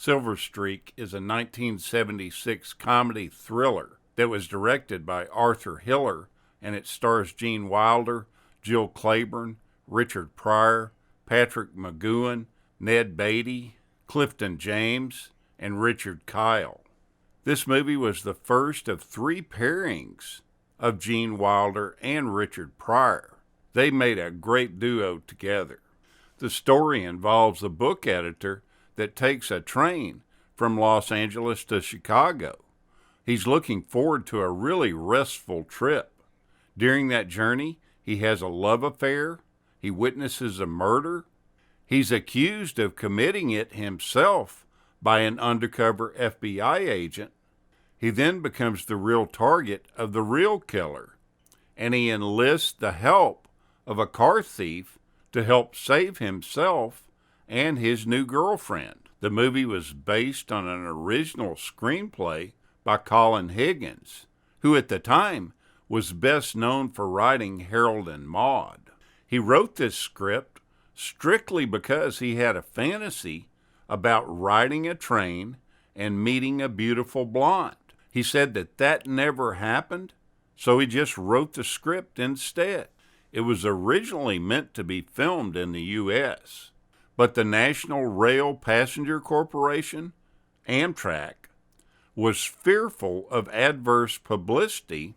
Silver Streak is a 1976 comedy thriller that was directed by Arthur Hiller, and it stars Gene Wilder, Jill Clayburgh, Richard Pryor, Patrick McGoohan, Ned Beatty, Clifton James, and Richard Kyle. This movie was the first of 3 pairings of Gene Wilder and Richard Pryor. They made a great duo together. The story involves a book editor that takes a train from Los Angeles to Chicago. He's looking forward to a really restful trip. During that journey, he has a love affair. He witnesses a murder. He's accused of committing it himself by an undercover FBI agent. He then becomes the real target of the real killer, and he enlists the help of a car thief to help save himself and his new girlfriend. The movie was based on an original screenplay by Colin Higgins, who at the time was best known for writing Harold and Maude. He wrote this script strictly because he had a fantasy about riding a train and meeting a beautiful blonde. He said that never happened, so he just wrote the script instead. It was originally meant to be filmed in the U.S., but the National Rail Passenger Corporation, Amtrak, was fearful of adverse publicity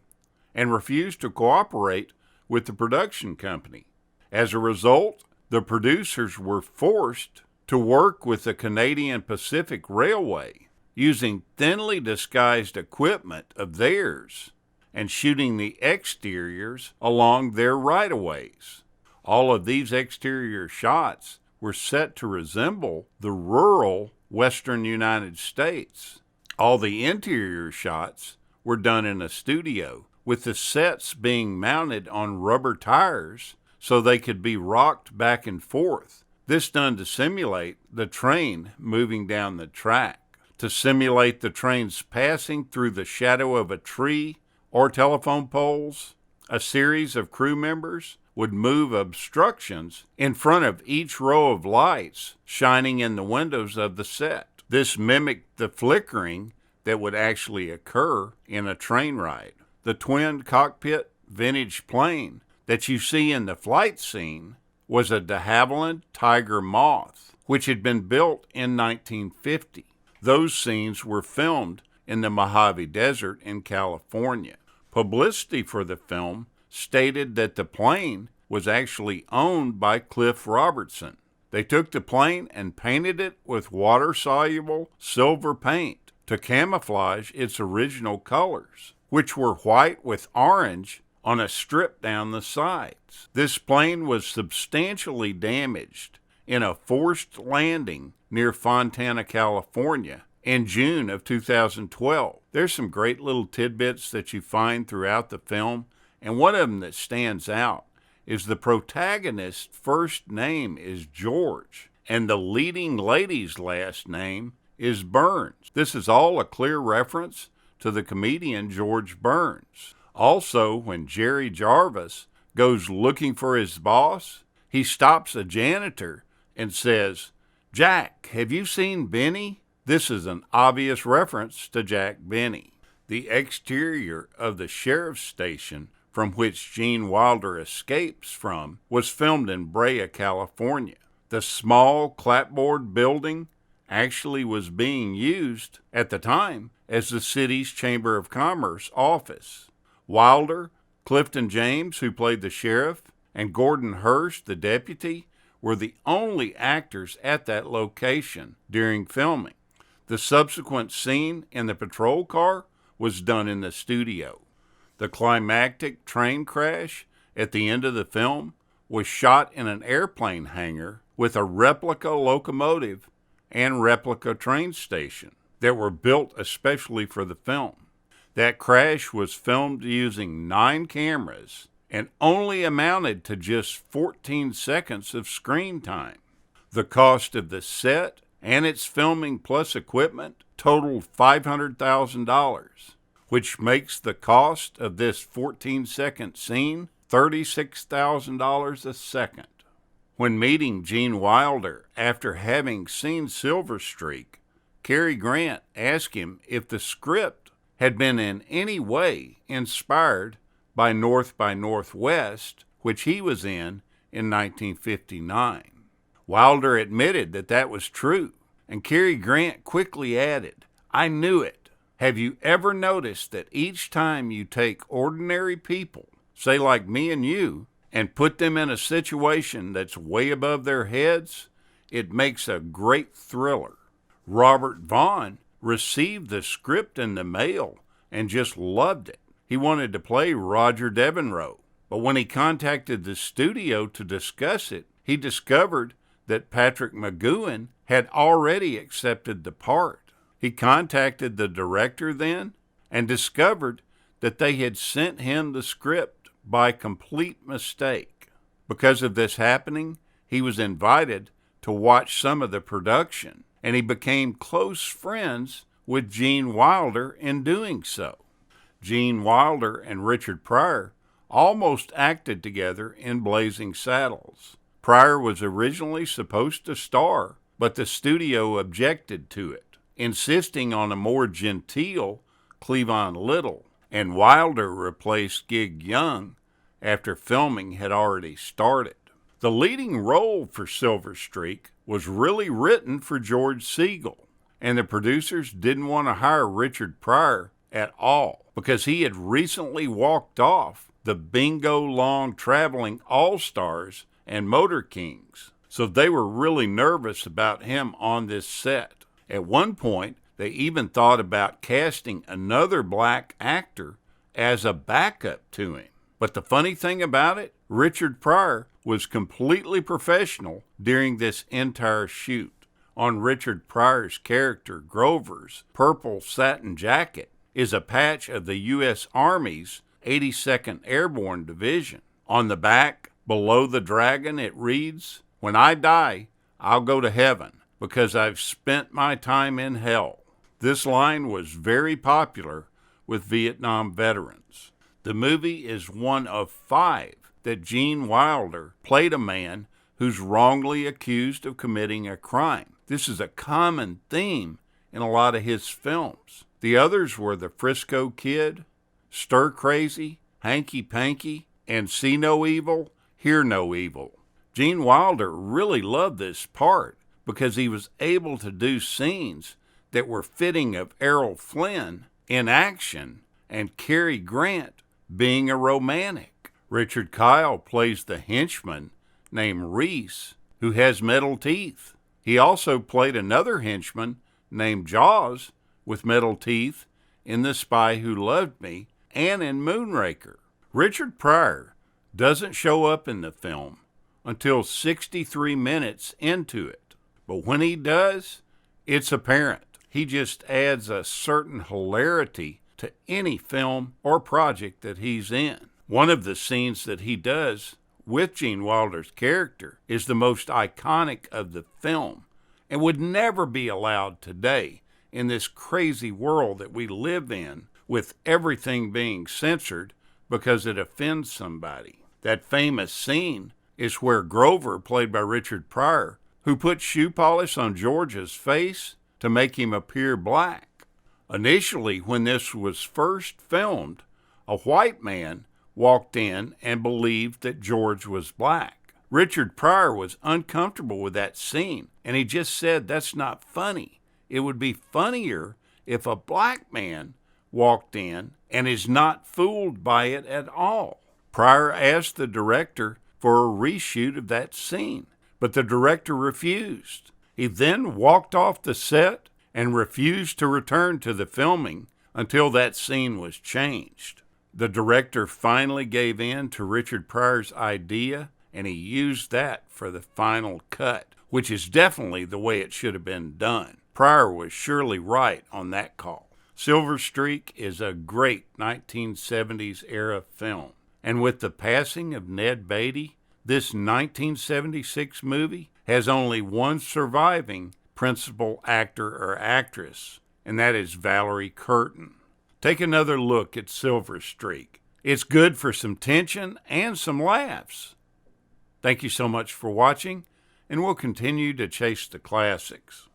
and refused to cooperate with the production company. As a result, the producers were forced to work with the Canadian Pacific Railway, using thinly disguised equipment of theirs and shooting the exteriors along their right-of-ways. All of these exterior shots were set to resemble the rural western United States. All the interior shots were done in a studio, with the sets being mounted on rubber tires so they could be rocked back and forth. This done to simulate the train moving down the track. To simulate the trains passing through the shadow of a tree or telephone poles, a series of crew members would move obstructions in front of each row of lights shining in the windows of the set. This mimicked the flickering that would actually occur in a train ride. The twin cockpit vintage plane that you see in the flight scene was a de Havilland Tiger Moth, which had been built in 1950. Those scenes were filmed in the Mojave Desert in California. Publicity for the film stated that the plane was actually owned by Cliff Robertson. They took the plane and painted it with water-soluble silver paint to camouflage its original colors, which were white with orange on a strip down the sides. This plane was substantially damaged in a forced landing near Fontana, California, in June of 2012. There's some great little tidbits that you find throughout the film, and one of them that stands out is the protagonist's first name is George, and the leading lady's last name is Burns. This is all a clear reference to the comedian George Burns. Also, when Jerry Jarvis goes looking for his boss, he stops a janitor and says, "Jack, have you seen Benny?" This is an obvious reference to Jack Benny. The exterior of the sheriff's station from which Gene Wilder escapes from was filmed in Brea, California. The small clapboard building actually was being used at the time as the city's Chamber of Commerce office. Wilder, Clifton James, who played the sheriff, and Gordon Hurst, the deputy, were the only actors at that location during filming. The subsequent scene in the patrol car was done in the studio. The climactic train crash at the end of the film was shot in an airplane hangar with a replica locomotive and replica train station that were built especially for the film. That crash was filmed using 9 cameras and only amounted to just 14 seconds of screen time. The cost of the set and its filming plus equipment totaled $500,000, which makes the cost of this 14-second scene $36,000 a second. When meeting Gene Wilder after having seen Silver Streak, Cary Grant asked him if the script had been in any way inspired by Northwest, which he was in 1959. Wilder admitted that that was true, and Cary Grant quickly added, "I knew it. Have you ever noticed that each time you take ordinary people, say like me and you, and put them in a situation that's way above their heads, it makes a great thriller?" Robert Vaughn received the script in the mail and just loved it. He wanted to play Roger Devereaux, but when he contacted the studio to discuss it, he discovered that Patrick McGoohan had already accepted the part. He contacted the director then and discovered that they had sent him the script by complete mistake. Because of this happening, he was invited to watch some of the production, and he became close friends with Gene Wilder in doing so. Gene Wilder and Richard Pryor almost acted together in Blazing Saddles. Pryor was originally supposed to star, but the studio objected to it, insisting on a more genteel Cleavon Little, and Wilder replaced Gig Young after filming had already started. The leading role for Silver Streak was really written for George Segal, and the producers didn't want to hire Richard Pryor at all because he had recently walked off the Bingo Long Traveling All-Stars and Motor Kings, so they were really nervous about him on this set. At one point, they even thought about casting another black actor as a backup to him. But the funny thing about it, Richard Pryor was completely professional during this entire shoot. On Richard Pryor's character, Grover's purple satin jacket is a patch of the U.S. Army's 82nd Airborne Division. On the back, below the dragon, it reads, "When I die, I'll go to heaven because I've spent my time in hell." This line was very popular with Vietnam veterans. The movie is one of 5 that Gene Wilder played a man who's wrongly accused of committing a crime. This is a common theme in a lot of his films. The others were The Frisco Kid, Stir Crazy, Hanky Panky, and See No Evil, Hear No Evil. Gene Wilder really loved this part because he was able to do scenes that were fitting of Errol Flynn in action and Cary Grant being a romantic. Richard Kyle plays the henchman named Reese, who has metal teeth. He also played another henchman named Jaws with metal teeth in The Spy Who Loved Me and in Moonraker. Richard Pryor doesn't show up in the film until 63 minutes into it, but when he does, it's apparent. He just adds a certain hilarity to any film or project that he's in. One of the scenes that he does with Gene Wilder's character is the most iconic of the film and would never be allowed today in this crazy world that we live in with everything being censored because it offends somebody. That famous scene is where Grover, played by Richard Pryor, who put shoe polish on George's face to make him appear black. Initially, when this was first filmed, a white man walked in and believed that George was black. Richard Pryor was uncomfortable with that scene, and he just said, "That's not funny. It would be funnier if a black man walked in and is not fooled by it at all." Pryor asked the director for a reshoot of that scene, but the director refused. He then walked off the set and refused to return to the filming until that scene was changed. The director finally gave in to Richard Pryor's idea, and he used that for the final cut, which is definitely the way it should have been done. Pryor was surely right on that call. Silver Streak is a great 1970s era film, and with the passing of Ned Beatty, this 1976 movie has only one surviving principal actor or actress, and that is Valerie Curtin. Take another look at Silver Streak. It's good for some tension and some laughs. Thank you so much for watching, and we'll continue to chase the classics.